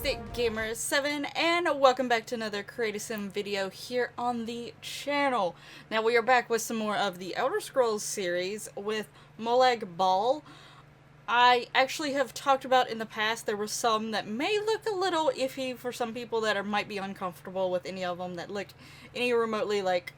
Fantastic Gamer 7, and welcome back to another Create a Sim video here on the channel. Now we are back with some more of the Elder Scrolls series with Molag Bal. I actually have talked about in the past there were some that may look a little iffy for some people that might be uncomfortable with any of them that look any remotely like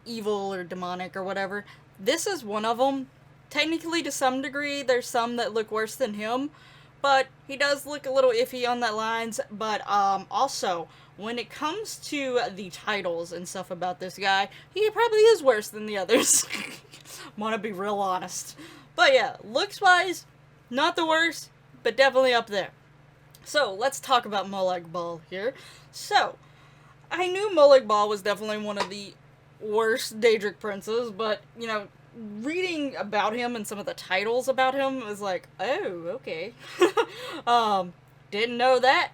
evil or demonic or whatever. This is one of them. Technically, to some degree, there's some that look worse than him. But he does look a little iffy on that lines. But also, when it comes to the titles and stuff about this guy, he probably is worse than the others. Wanna be real honest. But yeah, looks-wise, not the worst, but definitely up there. So, let's talk about Molag Bal here. So, I knew Molag Bal was definitely one of the worst Daedric Princes, but, you know, reading about him and some of the titles about him was like, oh, okay. Didn't know that.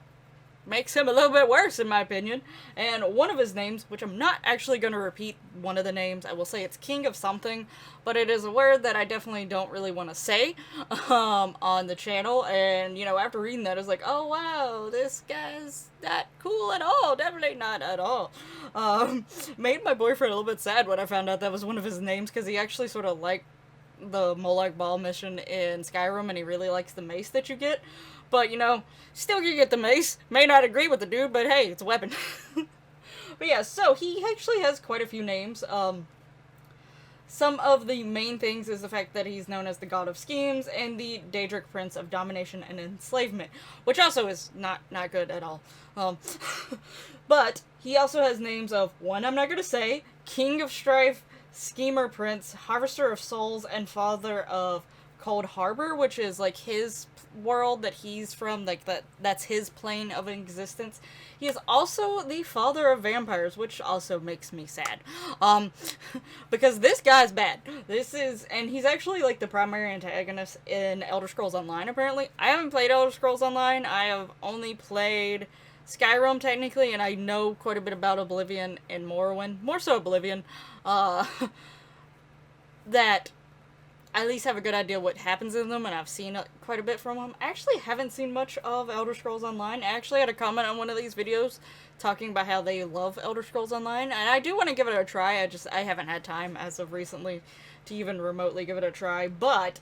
Makes him a little bit worse, in my opinion. And one of his names, which I'm not actually going to repeat one of the names, I will say it's King of something, but it is a word that I definitely don't really want to say on the channel. And, you know, after reading that, I was like, oh, wow, this guy's not cool at all. Definitely not at all. Made my boyfriend a little bit sad when I found out that was one of his names, because he actually sort of liked the Molag Bal mission in Skyrim, and he really likes the mace that you get. But, you know, still you get the mace. May not agree with the dude, but hey, it's a weapon. But yeah, so he actually has quite a few names. Some of the main things is the fact that he's known as the God of Schemes and the Daedric Prince of Domination and Enslavement, which also is not good at all. But he also has names of, one I'm not going to say, King of Strife, Schemer Prince, Harvester of Souls, and Father of Cold Harbor, which is like his world that he's from, like that's his plane of existence. He is also the father of vampires, which also makes me sad. Because this guy's bad. And he's actually like the primary antagonist in Elder Scrolls Online, apparently. I haven't played Elder Scrolls Online. I have only played Skyrim, technically, and I know quite a bit about Oblivion and Morrowind. More so Oblivion. That I at least have a good idea what happens in them, and I've seen quite a bit from them. I actually haven't seen much of Elder Scrolls Online. I actually had a comment on one of these videos talking about how they love Elder Scrolls Online, and I do want to give it a try. I haven't had time as of recently to even remotely give it a try, but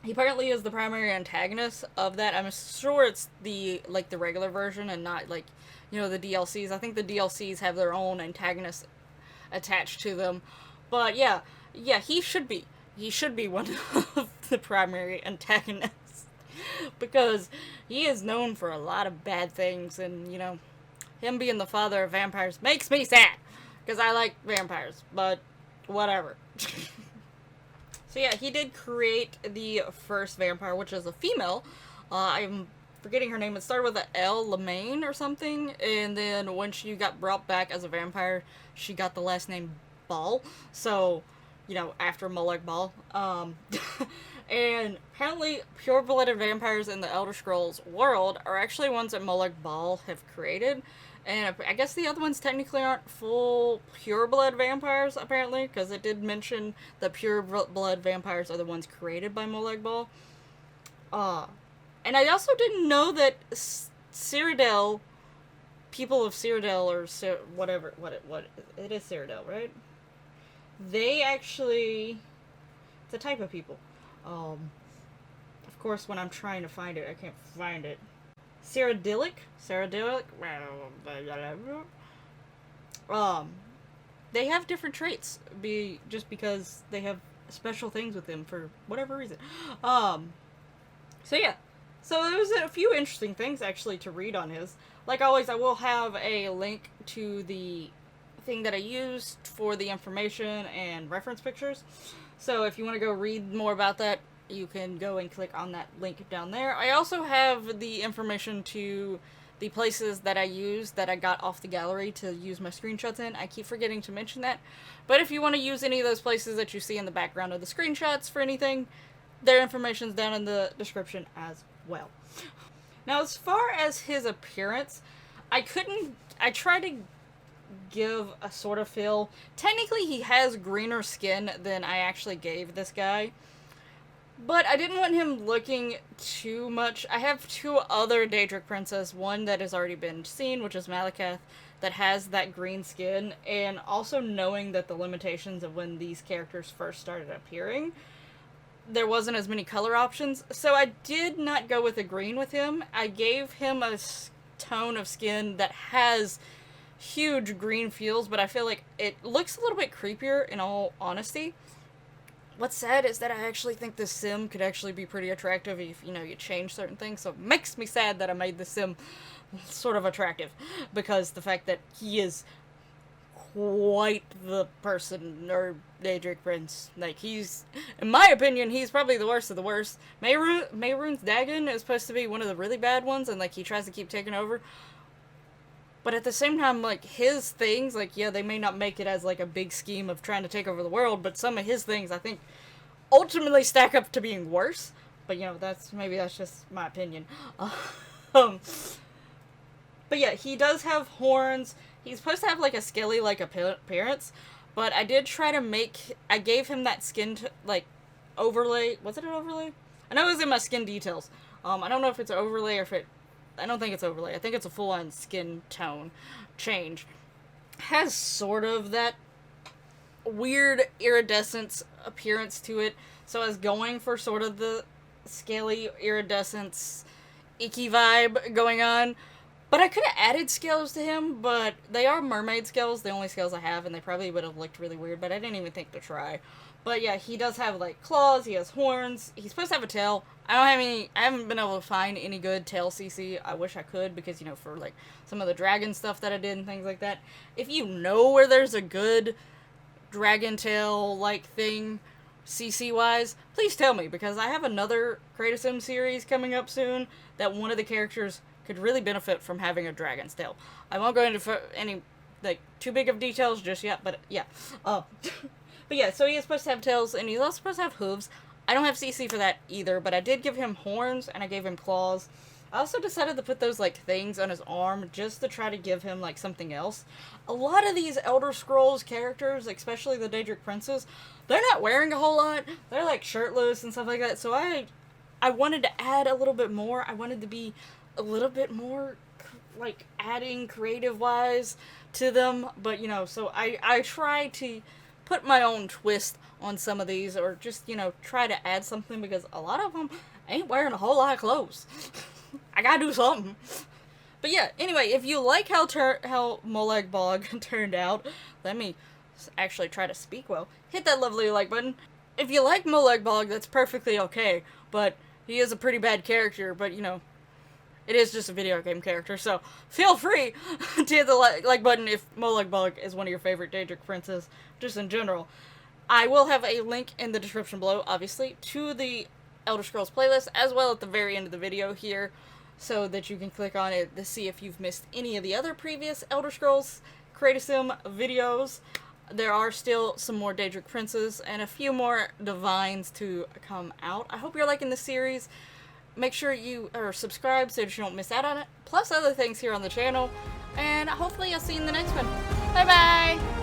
he apparently is the primary antagonist of that. I'm sure it's the regular version and not like, you know, the DLCs. I think the DLCs have their own antagonists attached to them. But yeah, he should be. He should be one of the primary antagonists, because he is known for a lot of bad things, and, you know, him being the father of vampires makes me sad, because I like vampires, but whatever. So yeah, he did create the first vampire, which is a female. I'm forgetting her name. It started with an L, Lemaine or something, and then when she got brought back as a vampire, she got the last name Bal, so, you know, after Molag Bal. And apparently pure-blooded vampires in the Elder Scrolls world are actually ones that Molag Bal have created. And I guess the other ones technically aren't full pure-blood vampires, apparently, because it did mention that pure-blood vampires are the ones created by Molag Bal. And I also didn't know that Cyrodiil, people of Cyrodiil, or whatever, it is Cyrodiil, right? They actually, it's a type of people. Of course, when I'm trying to find it, I can't find it. Cyrodiilic? They have different traits, just because they have special things with them for whatever reason. So yeah. So there was a few interesting things, actually, to read on his. Like always, I will have a link to the thing that I used for the information and reference pictures. So if you want to go read more about that, you can go and click on that link down there. I also have the information to the places that I used that I got off the gallery to use my screenshots in. I keep forgetting to mention that. But if you want to use any of those places that you see in the background of the screenshots for anything, their information's down in the description as well. Now, as far as his appearance, I tried to give a sort of feel. Technically, he has greener skin than I actually gave this guy. But I didn't want him looking too much. I have two other Daedric Princes, one that has already been seen, which is Molag, that has that green skin, and also knowing that the limitations of when these characters first started appearing, there wasn't as many color options, so I did not go with a green with him. I gave him a tone of skin that has huge green feels, but I feel like it looks a little bit creepier, in all honesty. What's sad is that I actually think this sim could actually be pretty attractive if, you know, you change certain things, so it makes me sad that I made this sim sort of attractive, because the fact that he is quite the person, or Daedric Prince. Like, he's, in my opinion, he's probably the worst of the worst. Mehrunes Dagon is supposed to be one of the really bad ones, and, like, he tries to keep taking over. But at the same time, like, his things, like, yeah, they may not make it as, like, a big scheme of trying to take over the world, but some of his things, I think, ultimately stack up to being worse. But, you know, maybe that's just my opinion. But yeah, he does have horns. He's supposed to have, like, a scaly-like appearance, but I did try to I gave him that skin, overlay. Was it an overlay? I know it was in my skin details. I don't know if it's an overlay or if I don't think it's overlay. I think it's a full-on skin tone change. Has sort of that weird iridescence appearance to it, so I was going for sort of the scaly iridescence icky vibe going on. But I could have added scales to him, but they are mermaid scales, the only scales I have, and they probably would have looked really weird, but I didn't even think to try. But yeah, he does have, like, claws, he has horns, he's supposed to have a tail. I haven't been able to find any good tail CC. I wish I could, because, you know, for, like, some of the dragon stuff that I did and things like that. If you know where there's a good dragon tail-like thing, CC-wise, please tell me, because I have another Create a Sim series coming up soon that one of the characters could really benefit from having a dragon's tail. I won't go into any, like, too big of details just yet, but yeah. But yeah, so he is supposed to have tails, and he's also supposed to have hooves. I don't have CC for that either, but I did give him horns, and I gave him claws. I also decided to put those, like, things on his arm just to try to give him, like, something else. A lot of these Elder Scrolls characters, especially the Daedric Princes, they're not wearing a whole lot. They're, like, shirtless and stuff like that, so I wanted to add a little bit more. I wanted to be a little bit more, like, adding creative-wise to them, but, you know, so I try to put my own twist on some of these, or just, you know, try to add something, because a lot of them ain't wearing a whole lot of clothes. I gotta do something. But yeah, anyway, if you like how Molag Bog turned out, let me actually try to speak well. Hit that lovely like button. If you like Molag Bog, that's perfectly okay, but he is a pretty bad character, but, you know, it is just a video game character, so feel free to hit the like button if Molag Bog is one of your favorite Daedric Princes, just in general. I will have a link in the description below, obviously, to the Elder Scrolls playlist, as well at the very end of the video here, so that you can click on it to see if you've missed any of the other previous Elder Scrolls Create a Sim videos. There are still some more Daedric Princes and a few more Divines to come out. I hope you're liking the series. Make sure you are subscribed so that you don't miss out on it, plus other things here on the channel, and hopefully I'll see you in the next one. Bye bye!